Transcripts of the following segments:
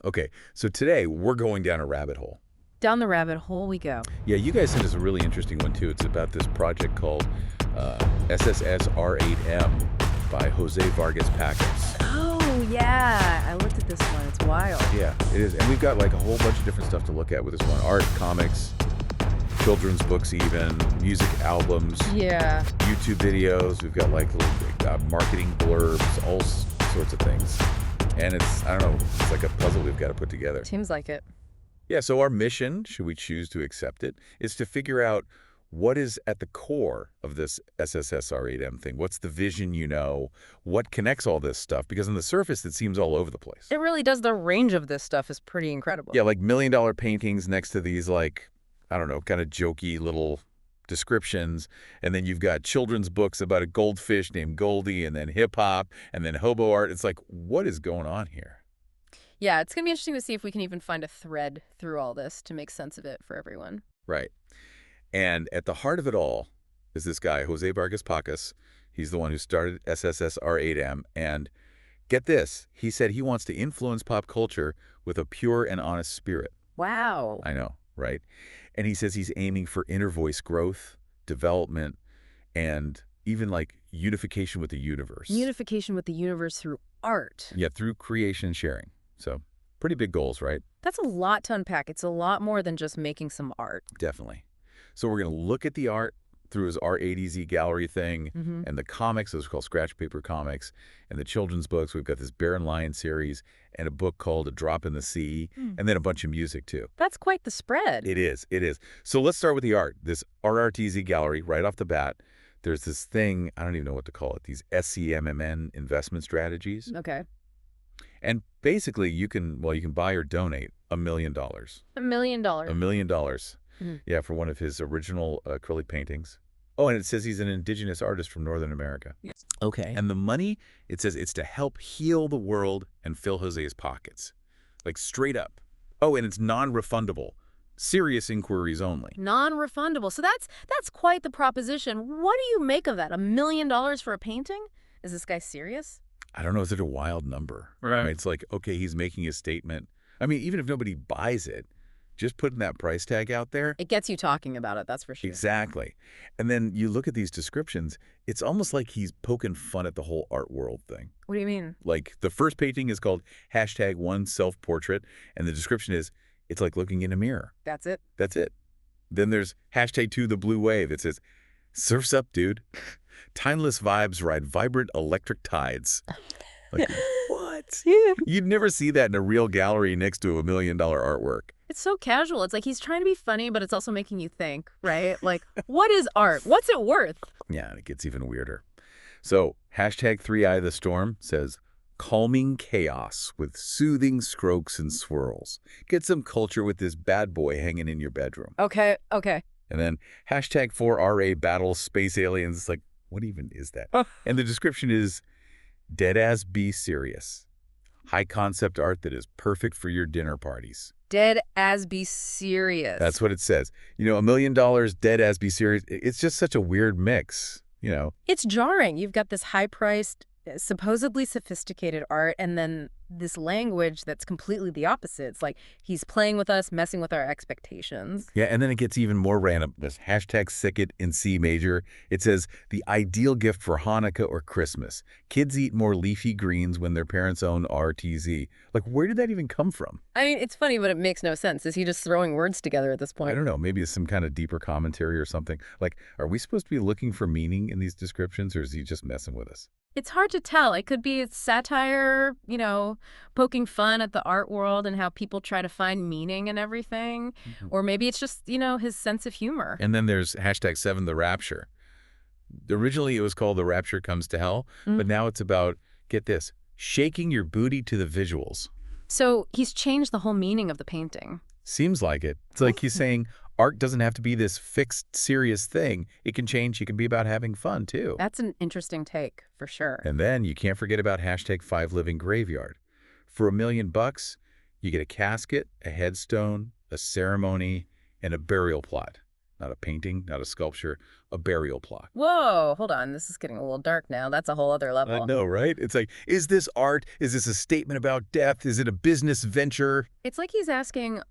Okay, so today we're going down a rabbit hole. Down the rabbit hole we go. Yeah, you guys sent us a really interesting one too. It's about this project called sSsR8M by Jose Vargas Pacas. Oh, yeah. I looked at this one. It's wild. Yeah, it is. And we've got like a whole bunch of different stuff to look at with this one. Art, comics, children's books even, music albums, Yeah. YouTube videos. We've got like little marketing blurbs, all sorts of things. And it's, I don't know, it's like a puzzle we've got to put together. Seems like it. Yeah, so our mission, should we choose to accept it, is to figure out what is at the core of this sSsR8M thing. What's the vision, what connects all this stuff? Because on the surface, it seems all over the place. It really does. The range of this stuff is pretty incredible. Yeah, like $1 million paintings next to these like, I don't know, kind of jokey little descriptions. And then you've got children's books about a goldfish named Goldie, and then hip-hop, and then Hobo Art. It's like, what is going on here? Yeah, it's going to be interesting to see if we can even find a thread through all this to make sense of it for everyone. Right. And at the heart of it all is this guy, Jose Vargas Pacas. He's the one who started sSsR8M. And get this, he said he wants to influence pop culture with a pure and honest spirit. Wow. I know, right? And he says he's aiming for inner voice growth, development, and even like unification with the universe. Unification with the universe through art. Yeah, through creation and sharing. So pretty big goals, right? That's a lot to unpack. It's a lot more than just making some art. Definitely. So we're going to look at the art through his R80Z gallery thing, and the comics, those are called scratch paper comics, and the children's books. We've got this Bear and Lion series and a book called A Drop in the Sea, and then a bunch of music too. That's quite the spread. It is. It is. So let's start with the art. This OURTZ gallery, right off the bat, there's this thing, I don't even know what to call it, these SCAMMN investment strategies. Okay. And basically, you can buy or donate $1 million. $1 million. $1 million. Yeah, for one of his original acrylic paintings. Oh, and it says he's an indigenous artist from Northern America. Yes. Okay. And the money, it says it's to help heal the world and fill Jose's pockets. Like straight up. Oh, and it's non-refundable. Serious inquiries only. Non-refundable. So that's quite the proposition. What do you make of that? $1 million for a painting? Is this guy serious? I don't know. Is it a wild number? Right. It's like, okay, he's making a statement. I mean, even if nobody buys it, just putting that price tag out there. It gets you talking about it, that's for sure. Exactly. And then you look at these descriptions, it's almost like he's poking fun at the whole art world thing. What do you mean? Like the first painting is called #1 self-portrait, and the description is, it's like looking in a mirror. That's it? That's it. Then there's #2 the blue wave. It says, surf's up, dude. Timeless vibes ride vibrant electric tides. Like, what? Yeah. You'd never see that in a real gallery next to a $1 million artwork. It's so casual. It's like he's trying to be funny, but it's also making you think, right? Like, what is art? What's it worth? Yeah, and it gets even weirder. So, #3eye the storm says, calming chaos with soothing strokes and swirls. Get some culture with this bad boy hanging in your bedroom. Okay. And then #4RA battles space aliens. It's like, what even is that? And the description is, deadass be serious. High concept art that is perfect for your dinner parties. Dead as be serious. That's what it says. $1 million, dead as be serious. It's just such a weird mix, It's jarring. You've got this high-priced, supposedly sophisticated art, and then this language that's completely the opposite. It's like he's playing with us, messing with our expectations. Yeah, and then it gets even more random. This #sicket in C major. It says, the ideal gift for Hanukkah or Christmas. Kids eat more leafy greens when their parents own RTZ. Like, where did that even come from? I mean, it's funny, but it makes no sense. Is he just throwing words together at this point? I don't know. Maybe it's some kind of deeper commentary or something. Like, are we supposed to be looking for meaning in these descriptions, or is he just messing with us? It's hard to tell. It could be satire, poking fun at the art world and how people try to find meaning in everything. Or maybe it's just, his sense of humor. And then there's #7 the rapture. Originally, it was called The Rapture Comes to Hell, but now it's about, get this, shaking your booty to the visuals. So he's changed the whole meaning of the painting. Seems like it. It's like he's saying art doesn't have to be this fixed, serious thing. It can change. It can be about having fun, too. That's an interesting take, for sure. And then you can't forget about #5 living graveyard. For $1 million, you get a casket, a headstone, a ceremony, and a burial plot. not a painting, not a sculpture, a burial plot. Whoa, hold on. This is getting a little dark now. That's a whole other I level. know, right? It's like, is this art? Is this a statement about death? Is it a business venture? It's like he's asking,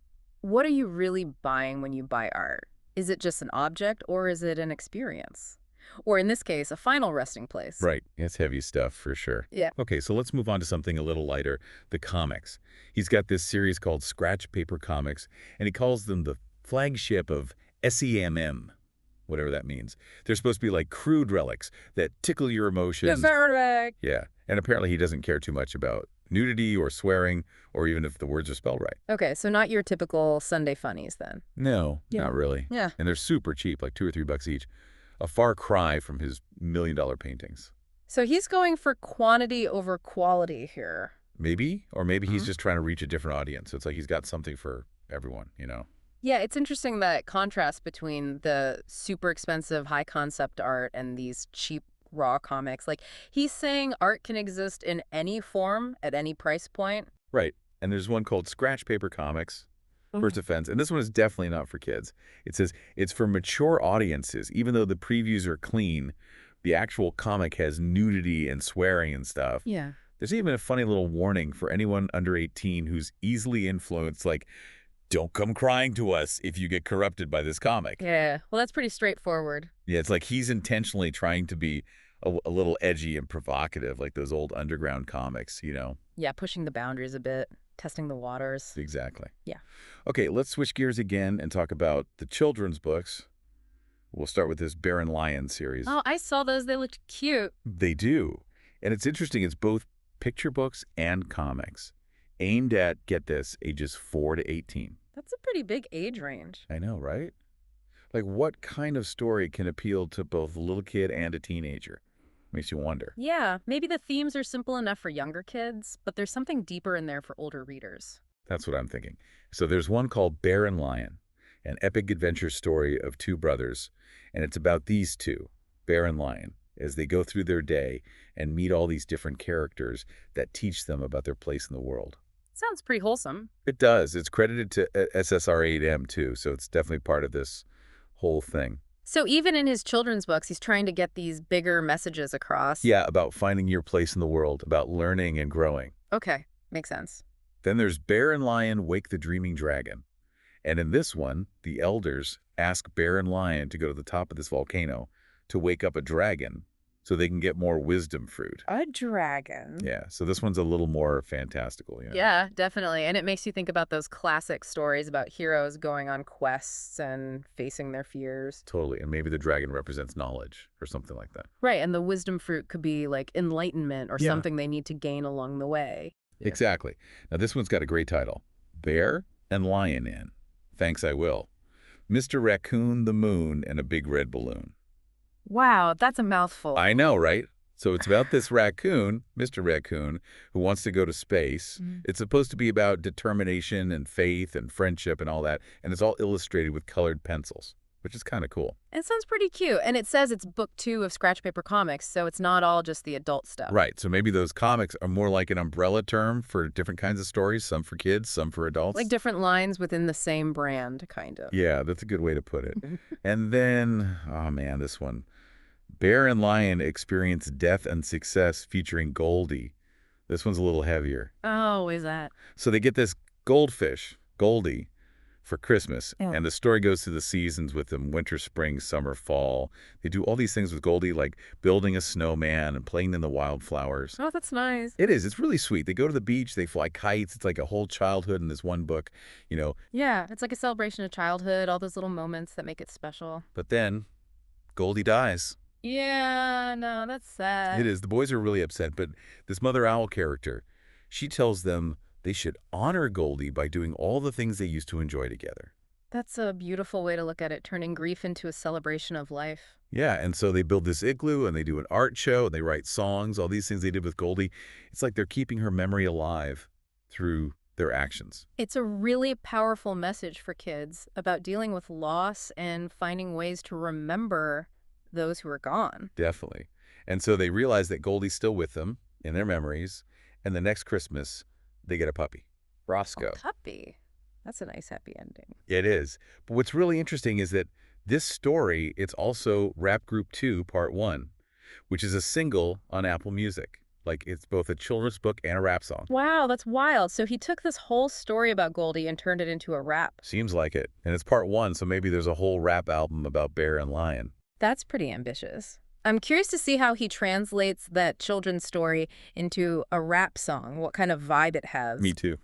what are you really buying when you buy art? Is it just an object or is it an experience? Or in this case, a final resting place. Right. It's heavy stuff for sure. Yeah. Okay, so let's move on to something a little lighter, the comics. He's got this series called Scratch Paper Comics, and he calls them the flagship of S.C.A.M.M., whatever that means. They're supposed to be like crude relics that tickle your emotions. Yeah, and apparently he doesn't care too much about nudity or swearing or even if the words are spelled right. Okay, so not your typical Sunday funnies then. No, Yeah. not really. Yeah. And they're super cheap, like $2 or $3 each. A far cry from his $1,000,000 paintings. So he's going for quantity over quality here. Maybe, or maybe he's just trying to reach a different audience. It's like he's got something for everyone, you know? Yeah, it's interesting that contrast between the super expensive high concept art and these cheap raw comics. Like, he's saying art can exist in any form at any price point. Right. And there's one called Scratch Paper Comics, First Offense. And this one is definitely not for kids. It says it's for mature audiences. Even though the previews are clean, the actual comic has nudity and swearing and stuff. Yeah. There's even a funny little warning for anyone under 18 who's easily influenced, like, don't come crying to us if you get corrupted by this comic. Yeah, well, that's pretty straightforward. Yeah, it's like he's intentionally trying to be a little edgy and provocative, like those old underground comics, you know? Yeah, pushing the boundaries a bit, testing the waters. Exactly. Yeah. Okay, let's switch gears again and talk about the children's books. We'll start with this Bear and Lion series. Oh, I saw those. They looked cute. They do. And it's interesting. It's both picture books and comics aimed at, get this, ages 4 to 18. That's a pretty big age range. I know, right? Like, what kind of story can appeal to both a little kid and a teenager? Makes you wonder. Yeah, maybe the themes are simple enough for younger kids, but there's something deeper in there for older readers. That's what I'm thinking. So there's one called Bear and Lion, an epic adventure story of two brothers, and it's about these two, Bear and Lion, as they go through their day and meet all these different characters that teach them about their place in the world. Sounds pretty wholesome. It does. It's credited to sSsR8M too, so it's definitely part of this whole thing. So even in his children's books, he's trying to get these bigger messages across. Yeah, about finding your place in the world, about learning and growing. Okay, makes sense. Then there's Bear and Lion Wake the Dreaming Dragon. And in this one, the elders ask Bear and Lion to go to the top of this volcano to wake up a dragon so they can get more wisdom fruit. A dragon. Yeah, so this one's a little more fantastical, you know? Yeah, definitely. And it makes you think about those classic stories about heroes going on quests and facing their fears. Totally, and maybe the dragon represents knowledge or something like that. Right, and the wisdom fruit could be like enlightenment or Yeah. something they need to gain along the way. Yeah. Exactly. Now this one's got a great title. Bear and Lion in. Thanks, I will. Mr. Raccoon, the Moon, and a Big Red Balloon. Wow, that's a mouthful. I know, right? So it's about this raccoon, Mr. Raccoon, who wants to go to space. It's supposed to be about determination and faith and friendship and all that, and it's all illustrated with colored pencils, which is kind of cool. It sounds pretty cute. And it says it's book 2 of Scratch Paper Comics, so it's not all just the adult stuff. Right, so maybe those comics are more like an umbrella term for different kinds of stories, some for kids, some for adults. Like different lines within the same brand, kind of. Yeah, that's a good way to put it. And then, oh man, this one. Bear and Lion Experience Death and Success featuring Goldie. This one's a little heavier. Oh, is that? So they get this goldfish, Goldie, for Christmas. Yeah. And the story goes through the seasons with them, winter, spring, summer, fall. They do all these things with Goldie, like building a snowman and playing in the wildflowers. Oh, that's nice. It is. It's really sweet. They go to the beach. They fly kites. It's like a whole childhood in this one book, you know. Yeah, it's like a celebration of childhood, all those little moments that make it special. But then Goldie dies. Yeah, no, that's sad. It is. The boys are really upset, but this Mother Owl character, she tells them they should honor Goldie by doing all the things they used to enjoy together. That's a beautiful way to look at it, turning grief into a celebration of life. Yeah, and so they build this igloo, and they do an art show, and they write songs, all these things they did with Goldie. It's like they're keeping her memory alive through their actions. It's a really powerful message for kids about dealing with loss and finding ways to remember those who are gone. Definitely. And so they realize that Goldie's still with them in their memories, and the next Christmas, they get a puppy, Roscoe. A puppy. That's a nice happy ending. It is. But what's really interesting is that This story, it's also Rap Group 2, Part 1, which is a single on Apple Music. Like, it's both a children's book and a rap song. Wow, that's wild. So he took this whole story about Goldie and turned it into a rap. Seems like it. And it's Part 1, so maybe there's a whole rap album about Bear and Lion. That's pretty ambitious. I'm curious to see how he translates that children's story into a rap song, what kind of vibe it has. Me too.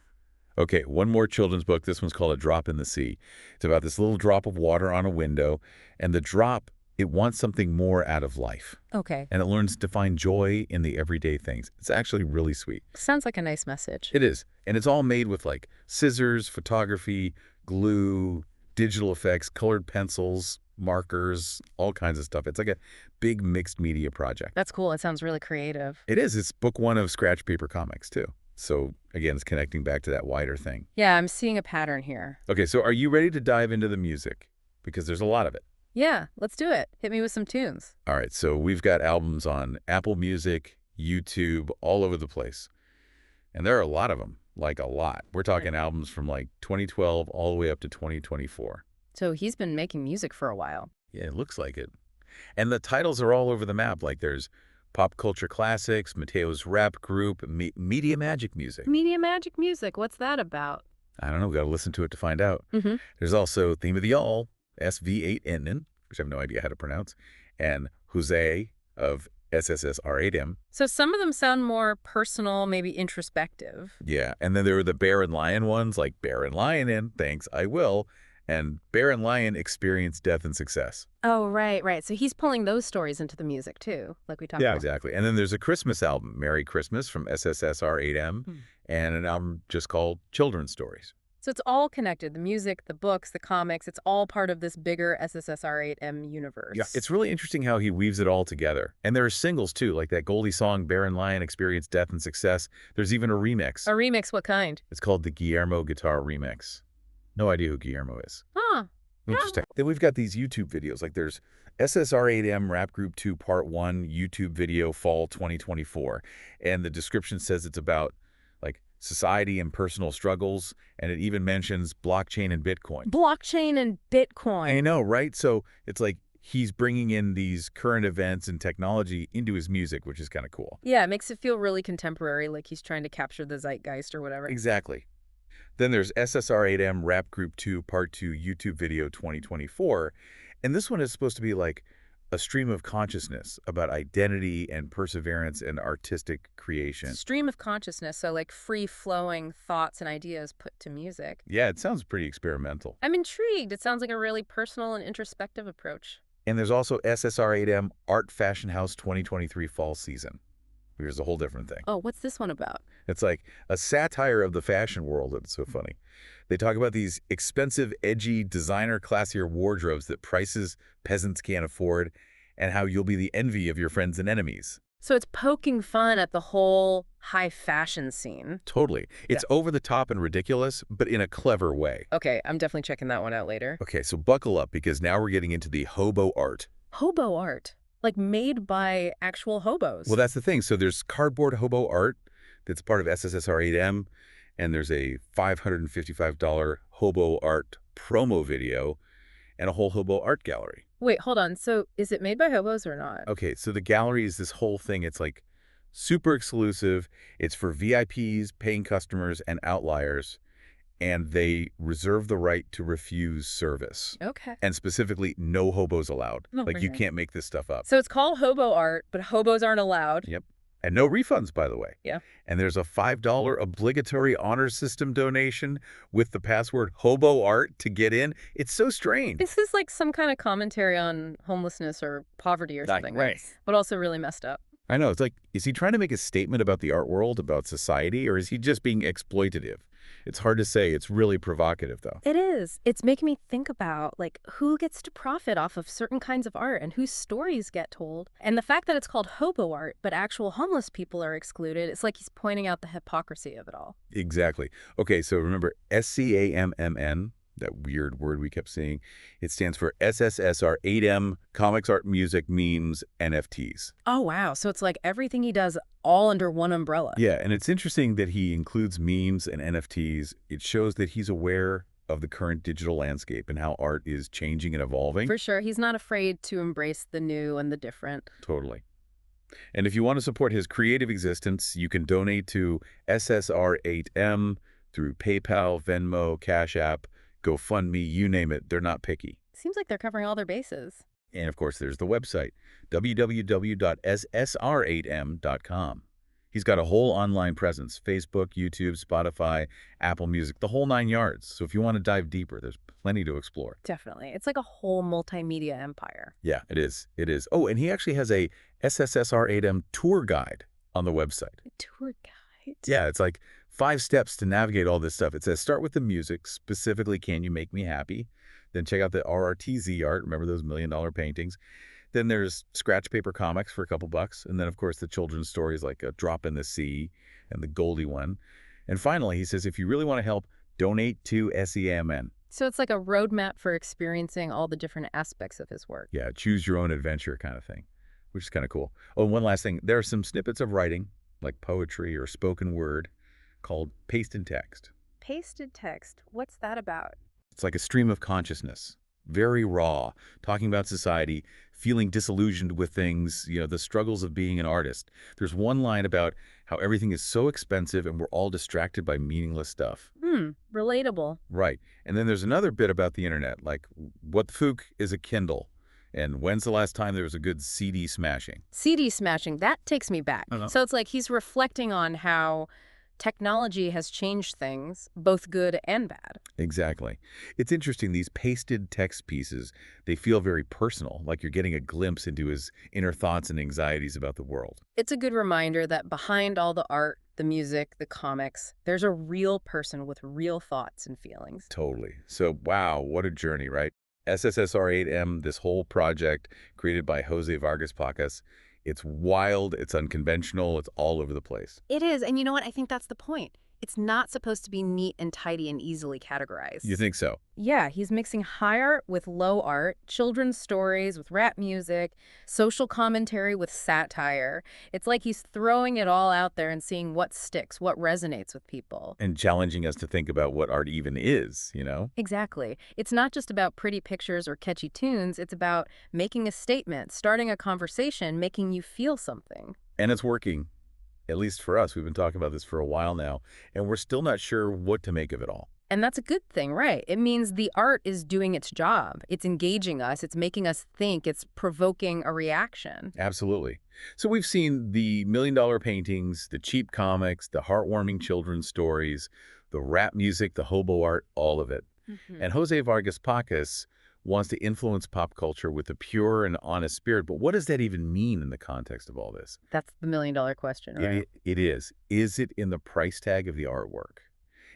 Okay, one more children's book. This one's called A Drop in the Sea. It's about this little drop of water on a window, and the drop, it wants something more out of life. Okay. And it learns to find joy in the everyday things. It's actually really sweet. Sounds like a nice message. It is. And it's all made with like scissors, photography, glue, digital effects, colored pencils, markers, all kinds of stuff. It's like a big mixed media project. That's cool. It sounds really creative. It is. It's book 1 of Scratch Paper Comics, too. So, again, it's connecting back to that wider thing. Yeah, I'm seeing a pattern here. Okay, so are you ready to dive into the music? Because there's a lot of it. Yeah, let's do it. Hit me with some tunes. All right, so we've got albums on Apple Music, YouTube, all over the place. And there are a lot of them, like a lot. We're talking albums from like 2012 all the way up to 2024. So he's been making music for a while. Yeah, it looks like it. And the titles are all over the map. Like there's Pop Culture Classics, Mateo's Rap Group, Media Magic Music. Media Magic Music, what's that about? I don't know, got to listen to it to find out. Mm-hmm. There's also Theme of the All, SV8N, which I have no idea how to pronounce, and Jose of sSsR8M. So some of them sound more personal, maybe introspective. Yeah, and then there were the Bear and Lion ones, like Bear and Lion in, Thanks, I Will, and Bear and Lion Experience Death and Success. Oh, right. So he's pulling those stories into the music, too, like we talked about. Yeah, exactly. And then there's a Christmas album, Merry Christmas, from sSsR8M, and an album just called Children's Stories. So it's all connected. The music, the books, the comics, it's all part of this bigger sSsR8M universe. Yeah, it's really interesting how he weaves it all together. And there are singles, too, like that Goldie song, Bear and Lion Experience Death and Success. There's even a remix. A remix? What kind? It's called the Guillermo Guitar Remix. No idea who Guillermo is. Huh. Interesting. Then we've got these YouTube videos. Like there's sSsR8M Rap Group 2 Part 1 YouTube video Fall 2024. And the description says it's about like society and personal struggles. And it even mentions blockchain and Bitcoin. Blockchain and Bitcoin. I know, right? So it's like he's bringing in these current events and technology into his music, which is kind of cool. Yeah, it makes it feel really contemporary, like he's trying to capture the zeitgeist or whatever. Exactly. Then there's sSsR8M Rap Group 2 Part 2 YouTube Video 2024. And this one is supposed to be like a stream of consciousness about identity and perseverance and artistic creation. Stream of consciousness, so like free-flowing thoughts and ideas put to music. Yeah, it sounds pretty experimental. I'm intrigued. It sounds like a really personal and introspective approach. And there's also sSsR8M Art Fashion House 2023 Fall Season. Here's a whole different thing. Oh, what's this one about? It's like a satire of the fashion world. It's so funny. They talk about these expensive, edgy, designer, classier wardrobes that peasants can't afford, and how you'll be the envy of your friends and enemies. So it's poking fun at the whole high fashion scene. Totally. It's over the top and ridiculous, but in a clever way. Okay, I'm definitely checking that one out later. Okay, so buckle up because now we're getting into the Hobo Art. Hobo art? Like made by actual hobos? Well, that's the thing. So there's cardboard Hobo Art that's part of sSsR8M, and there's a $555 Hobo Art promo video and a whole Hobo Art gallery. Wait, hold on. So is it made by hobos or not? Okay, so the gallery is this whole thing. It's like super exclusive. It's for VIPs, paying customers, and outliers. And they reserve the right to refuse service. Okay. And specifically, no hobos allowed. Oh, like, you man. can't make this stuff up. So it's called Hobo Art, but hobos aren't allowed. Yep. And no refunds, by the way. Yeah. And there's a $5 obligatory honor system donation with the password Hobo Art to get in. It's so strange. This is like some kind of commentary on homelessness or poverty or something, right? But also really messed up. I know. It's like, is he trying to make a statement about the art world, about society, or is he just being exploitative? It's hard to say. It's really provocative, though. It is. It's making me think about, like, who gets to profit off of certain kinds of art and whose stories get told. And the fact that it's called hobo art, but actual homeless people are excluded, it's like he's pointing out the hypocrisy of it all. Exactly. Okay, so remember SCAMMN, that weird word we kept seeing. It stands for sSsR8M, Comics, Art, Music, Memes, NFTs. Oh, wow. So it's like everything he does all under one umbrella. Yeah, and it's interesting that he includes memes and NFTs. It shows that he's aware of the current digital landscape and how art is changing and evolving. For sure, he's not afraid to embrace the new and the different. Totally. And if you want to support his creative existence, you can donate to sSsR8M through PayPal, Venmo, Cash App, GoFundMe, you name it. They're not picky. Seems like they're covering all their bases. And of course, there's the website, www.sSsR8M.com. He's got a whole online presence, Facebook, YouTube, Spotify, Apple Music, the whole 9 yards. So if you want to dive deeper, there's plenty to explore. Definitely. It's like a whole multimedia empire. Yeah, it is. It is. Oh, and he actually has a sSsR8M tour guide on the website. A tour guide? Yeah, it's like 5 steps to navigate all this stuff. It says start with the music, specifically Can You Make Me Happy? Then check out the OURTZ art. Remember those $1 million paintings? Then there's scratch paper comics for a couple bucks. And then, of course, the children's stories like A Drop in the Sea and the Goldie one. And finally, he says, if you really want to help, donate to SCAMMN. So it's like a roadmap for experiencing all the different aspects of his work. Yeah, choose your own adventure kind of thing, which is kind of cool. Oh, and one last thing. There are some snippets of writing, like poetry or spoken word, called pasted text. Pasted text. What's that about? It's like a stream of consciousness, very raw, talking about society, feeling disillusioned with things, the struggles of being an artist. There's one line about how everything is so expensive and we're all distracted by meaningless stuff. Relatable. Right. And then there's another bit about the internet, like what the fook is a Kindle? And when's the last time there was a good CD smashing? CD smashing, that takes me back. So it's like he's reflecting on how technology has changed things, both good and bad. Exactly. It's interesting, these pasted text pieces, they feel very personal, like you're getting a glimpse into his inner thoughts and anxieties about the world. It's a good reminder that behind all the art, the music, the comics, there's a real person with real thoughts and feelings. Totally. So, wow, what a journey, right? sSsR8M, this whole project created by Jose Vargas Pacas, it's wild, it's unconventional, it's all over the place. It is, and you know what? I think that's the point. It's not supposed to be neat and tidy and easily categorized. You think so? Yeah, he's mixing high art with low art, children's stories with rap music, social commentary with satire. It's like he's throwing it all out there and seeing what sticks, what resonates with people. And challenging us to think about what art even is, Exactly. It's not just about pretty pictures or catchy tunes. It's about making a statement, starting a conversation, making you feel something. And it's working. At least for us. We've been talking about this for a while now, and we're still not sure what to make of it all. And that's a good thing, right? It means the art is doing its job. It's engaging us. It's making us think. It's provoking a reaction. Absolutely. So we've seen the $1 million paintings, the cheap comics, the heartwarming children's stories, the rap music, the hobo art, all of it. And Jose Vargas Pacas wants to influence pop culture with a pure and honest spirit. But what does that even mean in the context of all this? That's the $1 million question, right? It is. Is it in the price tag of the artwork?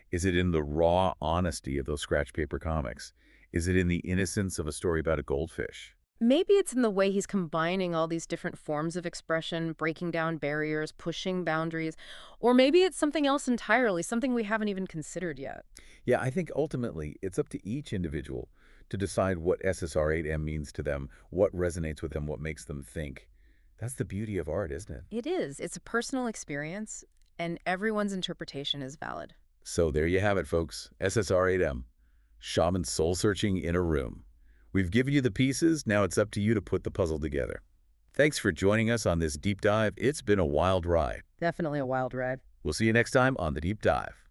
Is it in the raw honesty of those scratch paper comics? Is it in the innocence of a story about a goldfish? Maybe it's in the way he's combining all these different forms of expression, breaking down barriers, pushing boundaries. Or maybe it's something else entirely, something we haven't even considered yet. Yeah, I think ultimately it's up to each individual to decide what sSsR8M means to them, what resonates with them, what makes them think. That's the beauty of art, isn't it? It is. It's a personal experience, and everyone's interpretation is valid. So there you have it, folks. sSsR8M, shaman soul-searching in a room. We've given you the pieces, now it's up to you to put the puzzle together. Thanks for joining us on this deep dive. It's been a wild ride. Definitely a wild ride. We'll see you next time on The Deep Dive.